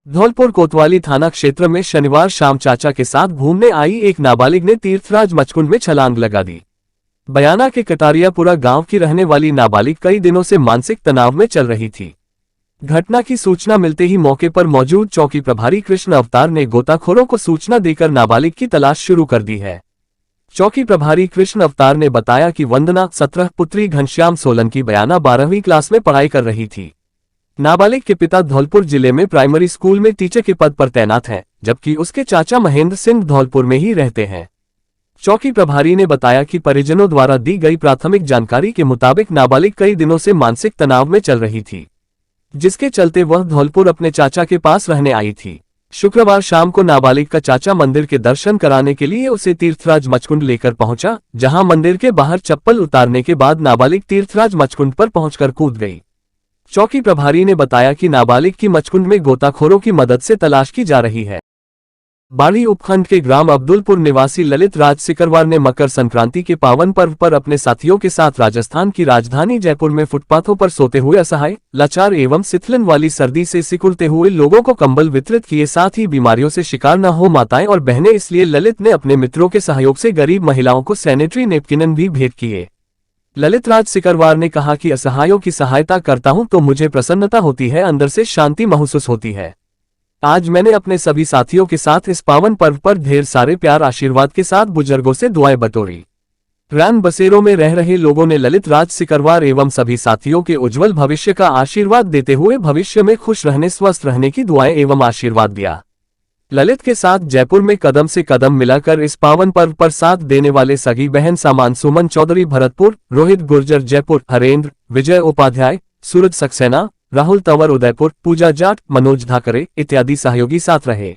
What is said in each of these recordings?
धौलपुर कोतवाली थाना क्षेत्र में शनिवार शाम चाचा के साथ घूमने आई एक नाबालिग ने तीर्थराज मचकुंड में छलांग लगा दी। बयाना के कटारियापुरा गांव की रहने वाली नाबालिग कई दिनों से मानसिक तनाव में चल रही थी। घटना की सूचना मिलते ही मौके पर मौजूद चौकी प्रभारी कृष्ण अवतार ने गोताखोरों को सूचना देकर नाबालिग की तलाश शुरू कर दी है। चौकी प्रभारी कृष्ण अवतार ने बताया कि वंदना 17 पुत्री घनश्याम सोलंकी बयाना 12वीं क्लास में पढ़ाई कर रही थी। नाबालिग के पिता धौलपुर जिले में प्राइमरी स्कूल में टीचर के पद पर तैनात हैं, जबकि उसके चाचा महेंद्र सिंह धौलपुर में ही रहते हैं। चौकी प्रभारी ने बताया कि परिजनों द्वारा दी गई प्राथमिक जानकारी के मुताबिक नाबालिग कई दिनों से मानसिक तनाव में चल रही थी, जिसके चलते वह धौलपुर अपने चाचा के पास रहने आई थी। शुक्रवार शाम को नाबालिग का चाचा मंदिर के दर्शन कराने के लिए उसे तीर्थराज मचकुंड लेकर पहुंचा, जहां मंदिर के बाहर चप्पल उतारने के बाद नाबालिग तीर्थराज मचकुंड पर पहुंचकर कूद गई। चौकी प्रभारी ने बताया कि नाबालिग की मचकुंड में गोताखोरों की मदद से तलाश की जा रही है। बाड़ी उपखंड के ग्राम अब्दुलपुर निवासी ललित राज सिकरवार ने मकर संक्रांति के पावन पर्व पर अपने साथियों के साथ राजस्थान की राजधानी जयपुर में फुटपाथों पर सोते हुए असहाय, लाचार एवं सिथलन वाली सर्दी से सिकुड़ते हुए लोगों को कंबल वितरित किए। साथ ही बीमारियों से शिकार न हो माताएं और बहनें, इसलिए ललित ने अपने मित्रों के सहयोग से गरीब महिलाओं को सैनिटरी नेपकिन भी भेंट किए। ललित राज सिकरवार ने कहा कि असहायों की सहायता करता हूं तो मुझे प्रसन्नता होती है, अंदर से शांति महसूस होती है। आज मैंने अपने सभी साथियों के साथ इस पावन पर्व पर ढेर सारे प्यार आशीर्वाद के साथ बुजुर्गों से दुआएं बटोरी। रैन बसेरों में रह रहे लोगों ने ललित राज सिकरवार एवं सभी साथियों के उज्जवल भविष्य का आशीर्वाद देते हुए भविष्य में खुश रहने, स्वस्थ रहने की दुआएं एवं आशीर्वाद दिया। ललित के साथ जयपुर में कदम से कदम मिलाकर इस पावन पर्व पर साथ देने वाले सगी बहन सामान सुमन चौधरी भरतपुर, रोहित गुर्जर जयपुर, हरेंद्र, विजय उपाध्याय, सूरज सक्सेना, राहुल तंवर उदयपुर, पूजा जाट, मनोज धाकरे इत्यादि सहयोगी साथ रहे।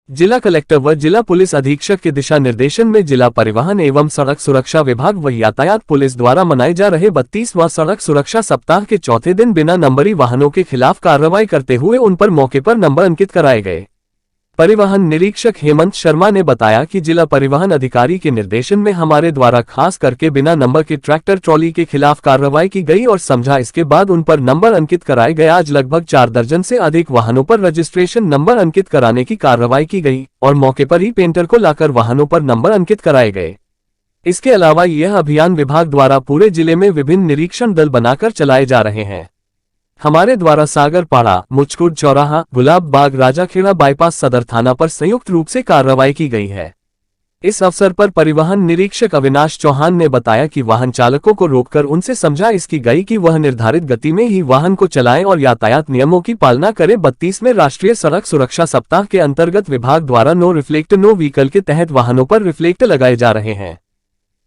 जिला कलेक्टर व जिला पुलिस अधीक्षक के दिशा निर्देशन में जिला परिवहन एवं सड़क सुरक्षा विभाग व यातायात पुलिस द्वारा मनाए जा रहे 32वां सड़क सुरक्षा सप्ताह के चौथे दिन बिना नंबरी वाहनों के खिलाफ कार्रवाई करते हुए उन पर मौके पर नंबर अंकित कराए गए। परिवहन निरीक्षक हेमंत शर्मा ने बताया कि जिला परिवहन अधिकारी के निर्देशन में हमारे द्वारा खास करके बिना नंबर के ट्रैक्टर ट्रॉली के खिलाफ कार्रवाई की गई और समझा इसके बाद उन पर नंबर अंकित कराए गए। आज लगभग 4 दर्जन से अधिक वाहनों पर रजिस्ट्रेशन नंबर अंकित कराने की कार्रवाई की गई और मौके पर ही पेंटर को लाकर वाहनों पर नंबर अंकित कराए गए। इसके अलावा यह अभियान विभाग द्वारा पूरे जिले में विभिन्न निरीक्षण दल बनाकर चलाए जा रहे हैं। हमारे द्वारा सागरपाड़ा, मुचकुंड चौराहा, गुलाब बाग, राजाखेड़ा बाईपास सदर थाना पर संयुक्त रूप से कार्रवाई की गई है। इस अवसर पर परिवहन निरीक्षक अविनाश चौहान ने बताया कि वाहन चालकों को रोककर उनसे समझा इसकी गई कि वह निर्धारित गति में ही वाहन को चलाएं और यातायात नियमों की पालना करें। 32वें राष्ट्रीय सड़क सुरक्षा सप्ताह के अंतर्गत विभाग द्वारा नो रिफ्लेक्टर नो व्हीकल के तहत वाहनों पर रिफ्लेक्टर लगाए जा रहे हैं।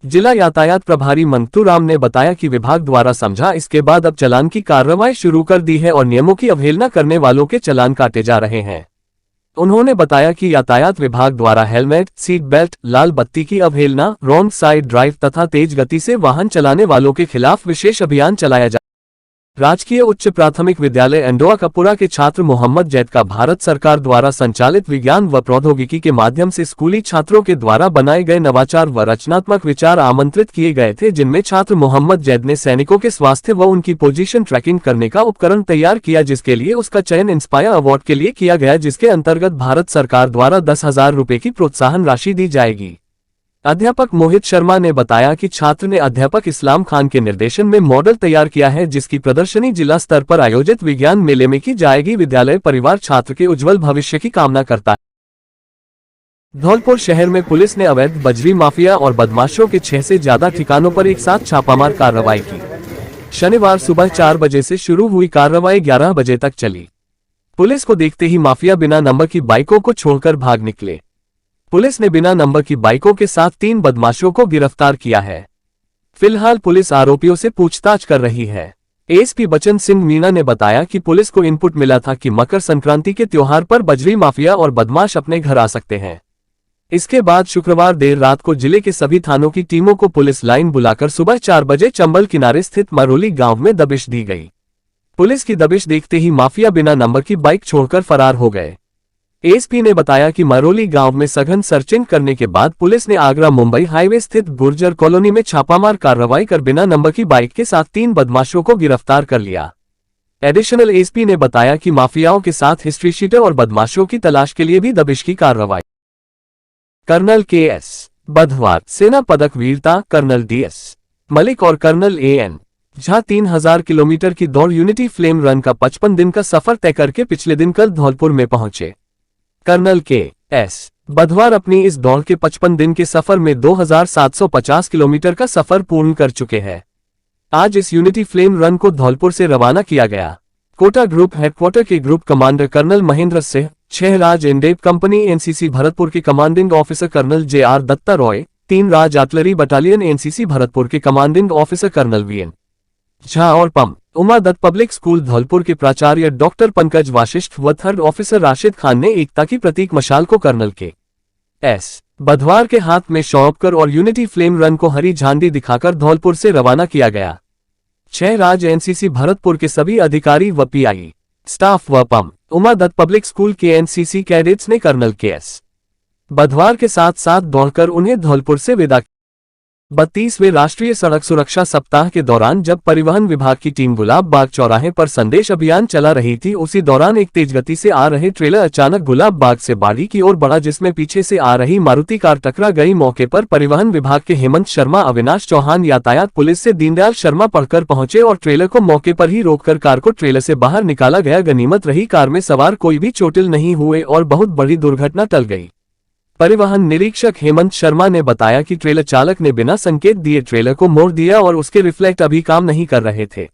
जिला यातायात प्रभारी मंतू राम ने बताया कि विभाग द्वारा समझा इसके बाद अब चालान की कार्रवाई शुरू कर दी है और नियमों की अवहेलना करने वालों के चालान काटे जा रहे हैं। उन्होंने बताया कि यातायात विभाग द्वारा हेलमेट, सीट बेल्ट, लाल बत्ती की अवहेलना, रॉन्ग साइड ड्राइव तथा तेज गति से वाहन चलाने वालों के खिलाफ विशेष अभियान चलाया जा। राजकीय उच्च प्राथमिक विद्यालय एंडोआ कपुरा के छात्र मोहम्मद जैद का भारत सरकार द्वारा संचालित विज्ञान व प्रौद्योगिकी के माध्यम से स्कूली छात्रों के द्वारा बनाए गए नवाचार व रचनात्मक विचार आमंत्रित किए गए थे, जिनमें छात्र मोहम्मद जैद ने सैनिकों के स्वास्थ्य व उनकी पोजीशन ट्रैकिंग करने का उपकरण तैयार किया, जिसके लिए उसका चयन इंस्पायर अवार्ड के लिए किया गया, जिसके अंतर्गत भारत सरकार द्वारा 10,000 रुपये की प्रोत्साहन राशि दी जाएगी। अध्यापक मोहित शर्मा ने बताया कि छात्र ने अध्यापक इस्लाम खान के निर्देशन में मॉडल तैयार किया है, जिसकी प्रदर्शनी जिला स्तर पर आयोजित विज्ञान मेले में की जाएगी। विद्यालय परिवार छात्र के उज्जवल भविष्य की कामना करता है। धौलपुर शहर में पुलिस ने अवैध बजरी माफिया और बदमाशों के 6 से ज्यादा ठिकानों पर एक साथ छापामार कार्रवाई की। शनिवार सुबह 4 बजे से शुरू हुई कार्रवाई 11 बजे तक चली। पुलिस को देखते ही माफिया बिना नंबर की बाइकों को छोड़कर भाग निकले। पुलिस ने बिना नंबर की बाइकों के साथ 3 बदमाशों को गिरफ्तार किया है। फिलहाल पुलिस आरोपियों से पूछताछ कर रही है। एसपी बचन सिंह मीणा ने बताया कि पुलिस को इनपुट मिला था कि मकर संक्रांति के त्योहार पर बजरी माफिया और बदमाश अपने घर आ सकते हैं। इसके बाद शुक्रवार देर रात को जिले के सभी थानों की टीमों को पुलिस लाइन बुलाकर सुबह 4 बजे चंबल किनारे स्थित मरोली गांव में दबिश दी गई। पुलिस की दबिश देखते ही माफिया बिना नंबर की बाइक छोड़कर फरार हो गए। एसपी ने बताया कि मरोली गांव में सघन सर्चिंग करने के बाद पुलिस ने आगरा मुंबई हाईवे स्थित गुर्जर कॉलोनी में छापामार कार्रवाई कर बिना नंबर की बाइक के साथ 3 बदमाशों को गिरफ्तार कर लिया। एडिशनल एसपी ने बताया कि माफियाओं के साथ हिस्ट्री शीटर और बदमाशों की तलाश के लिए भी दबिश की कार्रवाई। Colonel K S. बुधवार सेना पदक वीरता कर्नल डी.एस. मलिक और कर्नल ए.एन. झा 3000 किलोमीटर की दौड़ यूनिटी फ्लेम रन का 55 दिन का सफर तय करके पिछले दिन कल धौलपुर में पहुंचे। Colonel K S. बुधवार अपनी इस दौड़ के 55 दिन के सफर में 2750 किलोमीटर का सफर पूर्ण कर चुके हैं। आज इस यूनिटी फ्लेम रन को धौलपुर से रवाना किया गया। कोटा ग्रुप हेडक्वार्टर के group commander colonel Mahendra Singh, 6 Raj एंडेव कंपनी एनसीसी भरतपुर के commanding officer colonel J R. Dutta Roy, 3 Raj artillery battalion NCC Bharatpur के commanding officer colonel V N. Jha और पम. उमा दत्त पब्लिक स्कूल धौलपुर के प्राचार्य डॉक्टर पंकज वाशिष्ठ व थर्ड ऑफिसर राशिद खान ने एकता की प्रतीक मशाल को कर्नल के.एस. बुधवार के हाथ में सौंपकर और यूनिटी फ्लेम रन को हरी झंडी दिखाकर धौलपुर से रवाना किया गया। 6 राज एनसीसी भरतपुर के सभी अधिकारी व पीआई स्टाफ व पम. उमा दत्त पब्लिक स्कूल के एनसीसी कैडेट्स ने कर्नल के.एस. बुधवार के साथ साथ दौड़कर उन्हें धौलपुर से विदा। 32वें राष्ट्रीय सड़क सुरक्षा सप्ताह के दौरान जब परिवहन विभाग की टीम गुलाब बाग चौराहे पर संदेश अभियान चला रही थी, उसी दौरान एक तेज गति से आ रहे ट्रेलर अचानक गुलाब बाग से बाड़ी की ओर बढ़ा, जिसमें पीछे से आ रही मारुति कार टकरा गई। मौके पर परिवहन विभाग के हेमंत शर्मा, अविनाश चौहान, यातायात पुलिस से दीनदयाल शर्मा पढ़कर पहुंचे और ट्रेलर को मौके पर ही रोककर कार को ट्रेलर से बाहर निकाला गया। गनीमत रही कार में सवार कोई भी चोटिल नहीं हुए और बहुत बड़ी दुर्घटना टल गई। परिवहन निरीक्षक हेमंत शर्मा ने बताया कि ट्रेलर चालक ने बिना संकेत दिए ट्रेलर को मोड़ दिया और उसके रिफ्लेक्ट अभी काम नहीं कर रहे थे,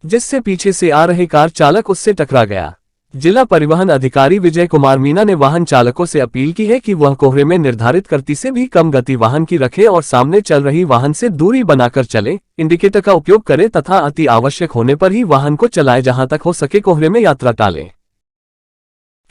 जिससे पीछे से आ रहे कार चालक उससे टकरा गया। जिला परिवहन अधिकारी विजय कुमार मीना ने वाहन चालकों से अपील की है कि वह कोहरे में निर्धारित गति से भी कम गति वाहन की रखें और सामने चल रही वाहन से दूरी बनाकर चले, इंडिकेटर का उपयोग करें तथा अति आवश्यक होने पर ही वाहन को चलाएं। जहां तक हो सके कोहरे में यात्रा टालें।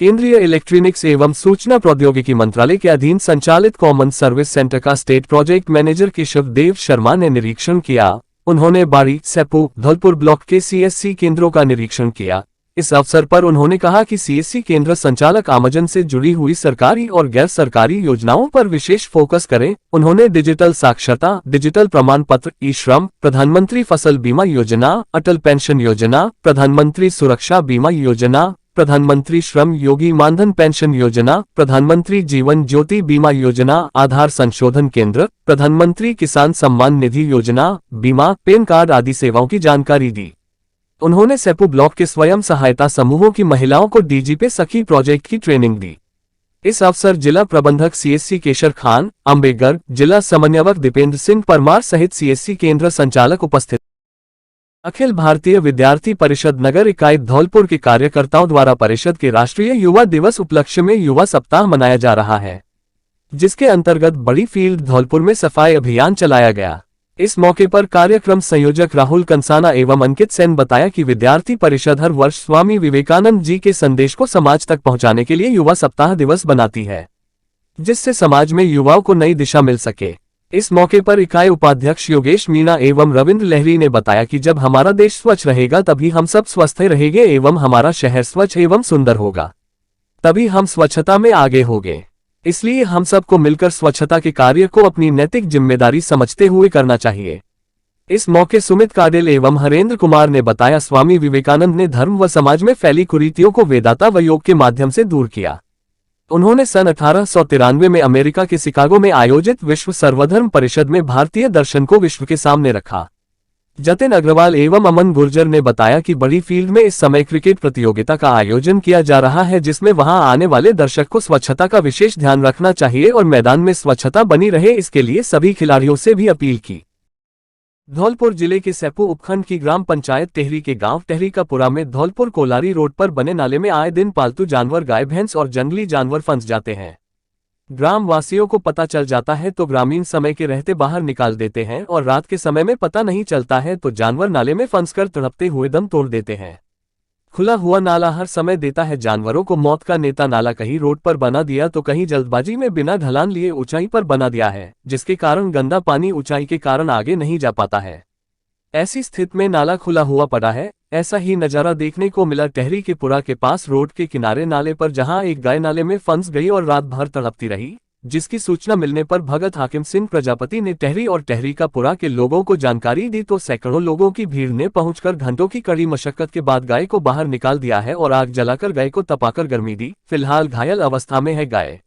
केंद्रीय इलेक्ट्रॉनिक्स एवं सूचना प्रौद्योगिकी मंत्रालय के अधीन संचालित कॉमन सर्विस सेंटर का state project manager Keshav Dev Sharma ने निरीक्षण किया। उन्होंने बाड़ी, सेपू, धौलपुर ब्लॉक के सीएससी केंद्रों का निरीक्षण किया। इस अवसर पर उन्होंने कहा कि सीएससी केंद्र संचालक आमजन से जुड़ी हुई सरकारी और गैर सरकारी योजनाओं पर विशेष फोकस करें। उन्होंने डिजिटल साक्षरता, डिजिटल प्रमाण पत्र, ई श्रम, प्रधानमंत्री फसल बीमा योजना, अटल पेंशन योजना, प्रधानमंत्री सुरक्षा बीमा योजना, प्रधानमंत्री श्रम योगी मानधन पेंशन योजना, प्रधानमंत्री जीवन ज्योति बीमा योजना, आधार संशोधन केंद्र, प्रधानमंत्री किसान सम्मान निधि योजना, बीमा, पैन कार्ड आदि सेवाओं की जानकारी दी। उन्होंने सेपू ब्लॉक के स्वयं सहायता समूहों की महिलाओं को डीजीपी सखी प्रोजेक्ट की ट्रेनिंग दी। इस अवसर जिला प्रबंधक सीएससी केशर खान, अम्बेगर्ग, जिला समन्वयक दीपेंद्र सिंह परमार सहित सीएससी केंद्र संचालक उपस्थित। अखिल भारतीय विद्यार्थी परिषद नगर इकाई धौलपुर के कार्यकर्ताओं द्वारा परिषद के राष्ट्रीय युवा दिवस उपलक्ष्य में युवा सप्ताह मनाया जा रहा है, जिसके अंतर्गत बड़ी फील्ड धौलपुर में सफाई अभियान चलाया गया। इस मौके पर कार्यक्रम संयोजक राहुल कंसाना एवं अंकित सेन बताया कि विद्यार्थी परिषद हर वर्ष स्वामी विवेकानंद जी के संदेश को समाज तक पहुंचाने के लिए युवा सप्ताह दिवस बनाती है, जिससे समाज में युवाओं को नई दिशा मिल सके। इस मौके पर इकाई उपाध्यक्ष योगेश मीणा एवं रविंद्र लहरी ने बताया कि जब हमारा देश स्वच्छ रहेगा तभी हम सब स्वस्थ रहेंगे एवं हमारा शहर स्वच्छ एवं सुंदर होगा, तभी हम स्वच्छता में आगे होंगे। इसलिए हम सबको मिलकर स्वच्छता के कार्य को अपनी नैतिक जिम्मेदारी समझते हुए करना चाहिए। इस मौके सुमित काडेल एवं हरेंद्र कुमार ने बताया, स्वामी विवेकानंद ने धर्म व समाज में फैली कुरीतियों को वेदांता व योग के माध्यम से दूर किया। उन्होंने सन 1893 में अमेरिका के शिकागो में आयोजित विश्व सर्वधर्म परिषद में भारतीय दर्शन को विश्व के सामने रखा। जतिन अग्रवाल एवं अमन गुर्जर ने बताया कि बड़ी फील्ड में इस समय क्रिकेट प्रतियोगिता का आयोजन किया जा रहा है, जिसमें वहां आने वाले दर्शक को स्वच्छता का विशेष ध्यान रखना चाहिए और मैदान में स्वच्छता बनी रहे, इसके लिए सभी खिलाड़ियों से भी अपील की। धौलपुर जिले के सेपू उपखंड की ग्राम पंचायत टेहरी के गांव टेहरी का पुरा में धौलपुर कोलारी रोड पर बने नाले में आए दिन पालतू जानवर गाय भैंस और जंगली जानवर फंस जाते हैं। ग्राम वासियों को पता चल जाता है तो ग्रामीण समय के रहते बाहर निकाल देते हैं और रात के समय में पता नहीं चलता है तो जानवर नाले में फंसकर तड़पते हुए दम तोड़ देते हैं। खुला हुआ नाला हर समय देता है जानवरों को मौत का नेता। नाला कहीं रोड पर बना दिया तो कहीं जल्दबाजी में बिना ढलान लिए ऊंचाई पर बना दिया है, जिसके कारण गंदा पानी ऊंचाई के कारण आगे नहीं जा पाता है। ऐसी स्थिति में नाला खुला हुआ पड़ा है। ऐसा ही नजारा देखने को मिला टेहरी के पुरा के पास रोड के किनारे नाले पर, जहां एक गाय नाले में फंस गई और रात भर तड़पती रही, जिसकी सूचना मिलने पर भगत हाकिम सिंह प्रजापति ने टहरी और टहरी का पुरा के लोगों को जानकारी दी तो सैकड़ों लोगों की भीड़ ने पहुंचकर घंटों की कड़ी मशक्कत के बाद गाय को बाहर निकाल दिया है और आग जलाकर गाय को तपाकर गर्मी दी। फिलहाल घायल अवस्था में है गाय।